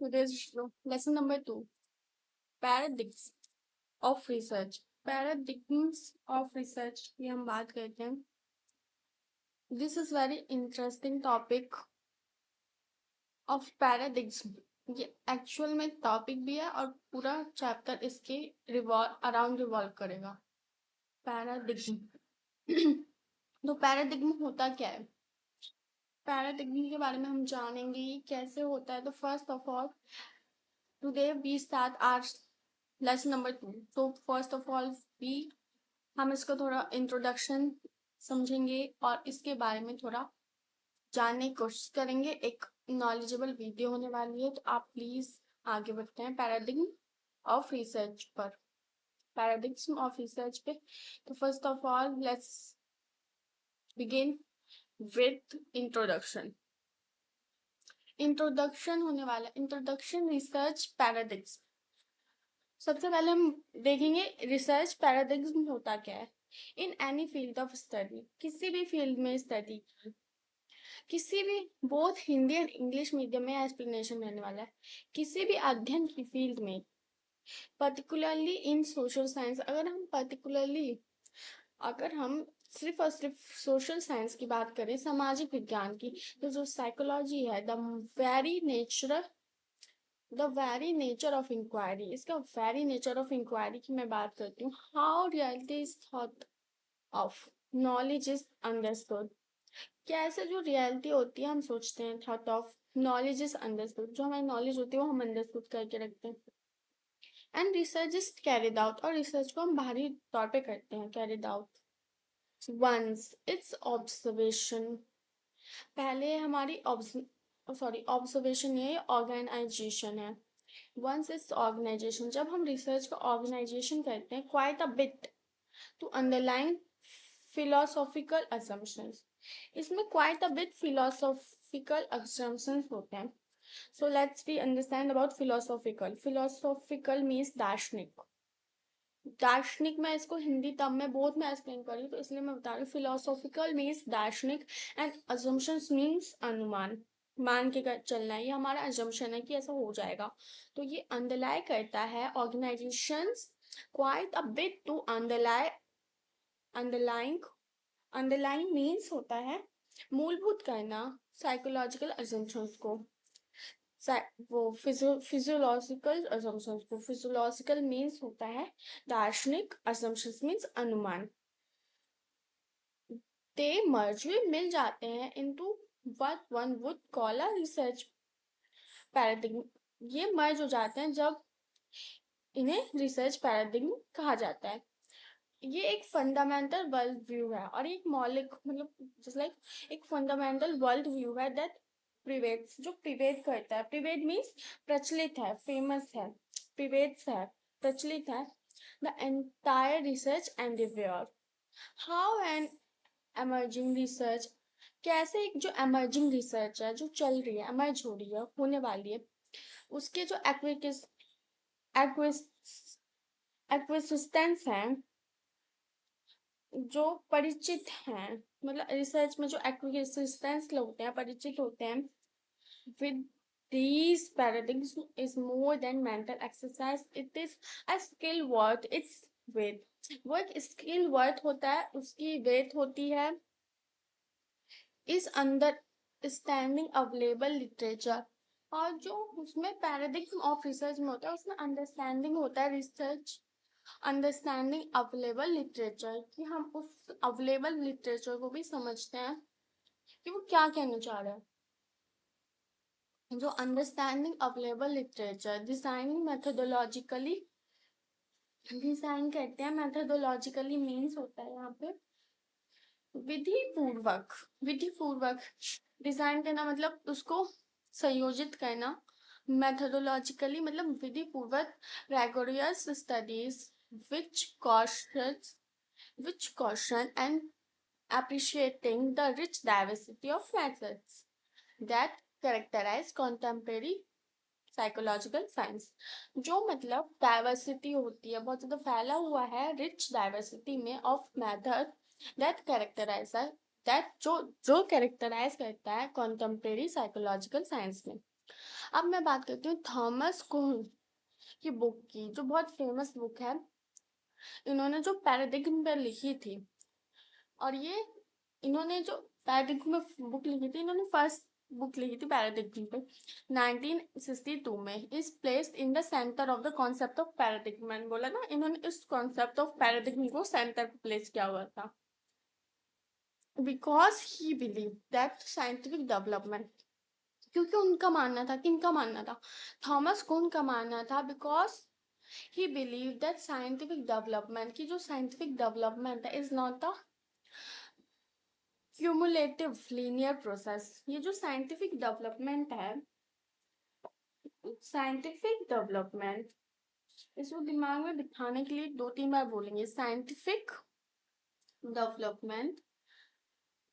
Today's lesson number 2, paradigms of research. Paradigms of research की हम बात करते हैं. This is very interesting topic of paradigms. ये एक्चुअल में टॉपिक भी है और पूरा चैप्टर इसके रिवॉल्व करेगा. पैराडिग्म. तो पैराडिग्म होता क्या है? पैराडिग्म के बारे में हम जानेंगे ये कैसे होता है. तो first of all today we start our lesson number 2. तो फर्स्ट ऑफ ऑल वी हम इसको थोड़ा इंट्रोडक्शन समझेंगे और इसके बारे में थोड़ा जानने की कोशिश करेंगे. एक नॉलेजेबल वीडियो होने वाली है, तो आप प्लीज आगे बढ़ते हैं पैराडिग्म ऑफ रिसर्च पर. पैराडिग्म ऑफ रिसर्च पे तो first of all let's begin with introduction. Introduction होने वाला इंट्रोडक्शन रिसर्च पैराडिग्म. सबसे पहले हम देखेंगे रिसर्च पैराडिग्म होता क्या है. In any field of study, किसी भी फील्ड में स्टडी, किसी भी both Hindi and English medium में एक्सप्लेनेशन रहने वाला है. किसी भी अध्ययन की फील्ड में, पर्टिकुलरली इन सोशल साइंस, अगर हम सिर्फ और सिर्फ सोशल साइंस की बात करें, सामाजिक विज्ञान की, तो जो साइकोलॉजी है, the very nature of inquiry, इसका वेरी नेचर ऑफ इंक्वायरी की मैं बात करती हूँ. How reality is thought of, knowledge is understood. कैसे जो रियलिटी होती है हम सोचते हैं, thought of, knowledge is understood, जो हमारी नॉलेज होती है वो हम अंडरस्टूड करके रखते हैं. And research is carried out, और रिसर्च को हम बाहरी तौर पे करते हैं, carried out. Once it's observation, पहले हमारी ऑब्जर्वेशन ये ऑर्गेनाइजेशन है. वंस इट्स ऑर्गेनाइजेशन, जब हम रिसर्च का ऑर्गेनाइजेशन करते हैं, quite a bit to underline philosophical assumptions. इसमें quite a bit philosophical assumptions होते हैं. So let's we understand about philosophical. Philosophical means दार्शनिक. दार्शनिक मैं इसको हिंदी तब में बोथ में एक्सप्लेन कर रही हूँ, तो इसलिए मैं बता रही हूँ. फिलोसॉफिकल मीन्स दार्शनिक एंड assumptions मीन्स अनुमान, मान के चलना है. ये हमारा assumption है कि ऐसा हो जाएगा. तो ये अंडरलाई करता है organisations quite a bit to underlying. Underline means होता है मूलभूत करना साइकोलॉजिकल असम्पशंस को, वो फिजियोलॉजिकल असम्पशंस को. फिजियोलॉजिकल मीन्स होता है दार्शनिक, असम्पशंस मीन्स अनुमान. दे मर्ज, वे मिल जाते हैं into what one would call a research paradigm. ये मर्ज हो जाते हैं जब इन्हें रिसर्च पैराडिग्म कहा जाता है. ये एक फंडामेंटल वर्ल्ड व्यू है और एक मौलिक, मतलब जस्ट लाइक एक फंडामेंटल वर्ल्ड व्यू है दैट प्रिवेट्स, जो प्रिवेट करता है. प्रिवेट मीन्स प्रचलित है, फेमस है, प्रिवेट्स है, प्रचलित है. The entire research Endeavour. How an emerging research, कैसे एक जो एमर्जिंग रिसर्च है, जो चल रही है, एमर्ज हो रही है, होने वाली है, उसके जो एक्विजिस्टेंस हैं, जो परिचित हैं, मतलब रिसर्च में जो एक्विजिस्टेंस होते हैं, परिचित होते हैं with these paradigms is more than mental exercise. It is a skill worth its weight. वो एक स्किल वर्थ होता है, उसकी वेट होती है इस अंडरस्टैंडिंग अवेलेबल लिटरेचर. और जो उसमें पैराडिग्म ऑफ रिसर्च में होता है, उसमें अंडरस्टैंडिंग होता है रिसर्च, अंडरस्टैंडिंग अवेलेबल लिटरेचर, कि हम उस अवेलेबल लिटरेचर को भी समझते हैं कि वो क्या कहना चाह रहा है. जो understanding available literature, designing methodologically, design करते हैं. मेथोडोलॉजिकली मीन्स होता है यहाँ पे विधि पूर्वक डिजाइन करना, मतलब उसको संयोजित करना. मेथोडोलॉजिकली मतलब विधि पूर्वक. rigorous studies which caution and appreciating the rich diversity of methods that characterize contemporary psychological science. जो मतलब डाइवर्सिटी होती है, बहुत ज़्यादा फैला हुआ है रिच डाइवर्सिटी में of method that characterise that जो जो कैरेक्टराइज करता है कॉन्टेम्प्रेरी साइकोलॉजिकल साइंस में. अब मैं बात करती हूँ थॉमस कुहन की बुक की, जो बहुत फेमस बुक है। इन्होंने जो पैराडिग्म पे लिखी थी, और ये इन्होंने जो पैराडिग्म में बुक लिखी थी, इन्होंने फर्स्ट बुक लिखी थी पैराडिग्म पे 1962 में। Is placed in the centre of the concept of paradigm. मैंने बोला ना, इन्होंने इस कॉन्सेप्ट ऑफ पैराडिग्म को सेंटर पे प्लेस किया हुआ था, because he believe that scientific development, क्योंकि उनका मानना था, किनका मानना था, थॉमस कुन का मानना था, because he believe that scientific development की जो साइंटिफिक डेवलपमेंट है is not a cumulative linear process. ये जो साइंटिफिक डेवलपमेंट है, साइंटिफिक डेवलपमेंट, इसको दिमाग में बिठाने के लिए 2-3 बार बोलेंगे। Scientific development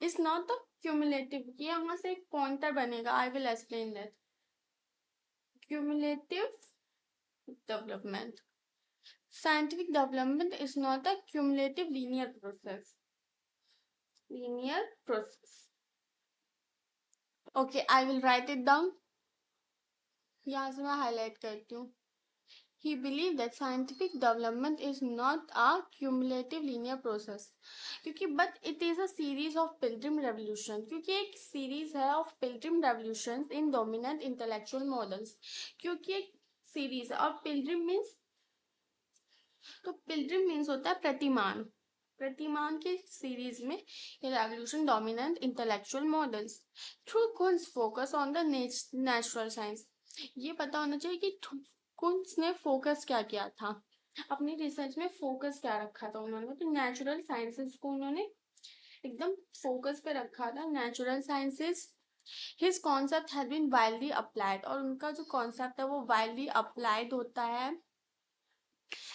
is not a cumulative. ये यहाँ से एक पॉइंटर बनेगा, I will explain that. Cumulative development. Scientific development is not a cumulative linear process. Linear process. Okay, I will write it down. यहाँ से मैं highlight करती हूँ. He believed that scientific development is not a cumulative linear process. क्योंकि but it is a series of pilgrim revolution. क्योंकि एक series है of pilgrim revolutions in dominant intellectual models. क्योंकि एक series है, और pilgrim means, तो पिलग्रिम मीन्स होता है प्रतिमान। प्रतिमान के सीरीज में ये revolution dominant intellectual models through कुंस focus on the natural science. ये पता होना चाहिए कि कुंस ने फोकस क्या किया था, अपनी रिसर्च में फोकस क्या रखा था उन्होंने, तो नेचुरल साइंसेस को उन्होंने एकदम फोकस पे रखा था। Natural sciences his concept had been widely applied, और उनका जो कॉन्सेप्ट है वो वाइडली अप्लाइड होता है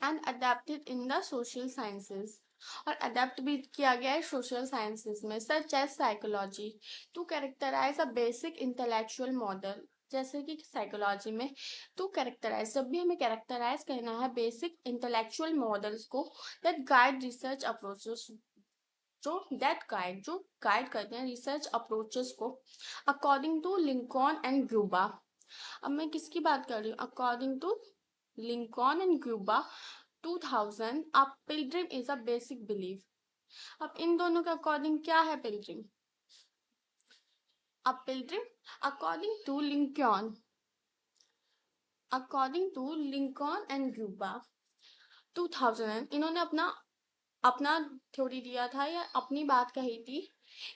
and adapted in the social sciences, और अडेप्ट भी किया गया है सोशल साइंसेस में, such as psychology to characterise a basic intellectual model. जैसे कि साइकोलॉजी में टू कैरेक्टराइज, जब भी हमें कैरेक्टराइज करना है बेसिक इंटेलेक्चुअल मॉडल्स को, दैट गाइड रिसर्च अप्रोचेस, जो गाइड करते हैं रिसर्च अप्रोचेस को, according to Lincoln and Guba. अब मैं किसकी बात कर रही हूँ, according to Lincoln and Guba 2000, a pilgrim is a basic belief. अब इन दोनों के अकॉर्डिंग क्या है पिलग्रिम? अब pilgrim according to Lincoln and Guba 2000, इन्होंने अपना थ्योरी दिया था, या अपनी बात कही थी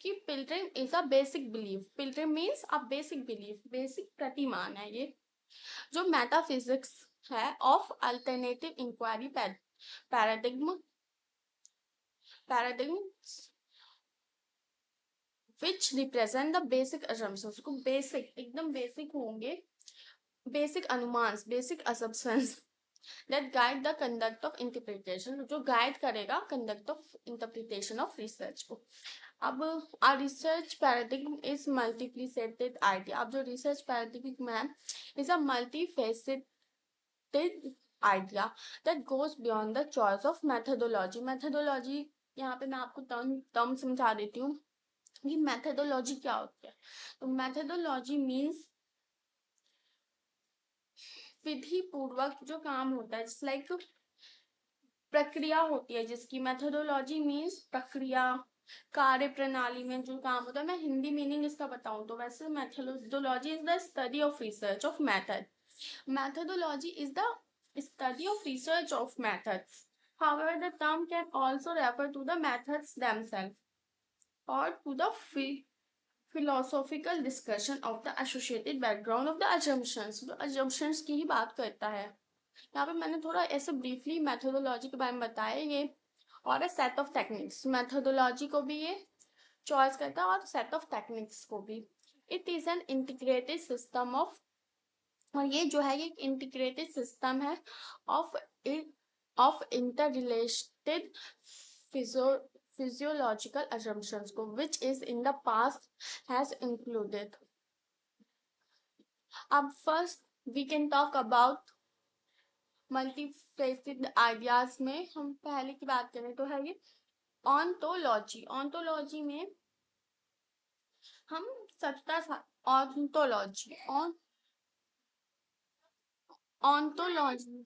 कि pilgrim is a basic belief. Pilgrim means a basic belief, basic प्रतिमान है ये, जो मेटाफिजिक्स है of alternative inquiry paradigm which represent the basic assumptions, को बेसिक, एकदम बेसिक होंगे, बेसिक अनुमान, basic assumptions that guide the conduct of interpretation, जो गाइड करेगा conduct of interpretation of research को। अब our research paradigm is multifaceted idea। अब जो research paradigm है is a multifaceted idea that goes beyond the choice of methodology। methodology यहाँ पे मैं आपको टर्म समझा देती हूँ कि मैथडोलॉजी क्या होती है। तो मैथडोलॉजी मीन्स विधि पूर्वक जो काम होता है, जस्ट लाइक प्रक्रिया होती है जिसकी। मैथडोलॉजी मीन्स प्रक्रिया, कार्य प्रणाली में जो काम होता है। मैं हिंदी मीनिंग इसका बताऊं तो वैसे methodology is the study of research of method. Methodology is the study of research of methods। However, the term can also refer to the methods themselves or to the philosophical discussion of the associated background of the assumptions। जो assumptions की ही बात करता है। यहाँ पे मैंने थोड़ा ऐसे ब्रीफली मैथोडोलॉजी के बारे में बताया ये, और सेट ऑफ टेक्निक्स, मैथोडोलॉजी को भी ये चॉइस करता है और सेट ऑफ टेक्निक्स को भी। It is an integrated system of, और ये जो है ये एक इंटीग्रेटेड सिस्टम है of inter related physiological assumptions को, which is in the past has included। अब first we can talk about multifaceted ideas में हम पहले की बात करें तो है ये ऑन्टोलॉजी। ऑन्टोलॉजी में हम ऑन्टोलॉजी ऑन्टोलॉजी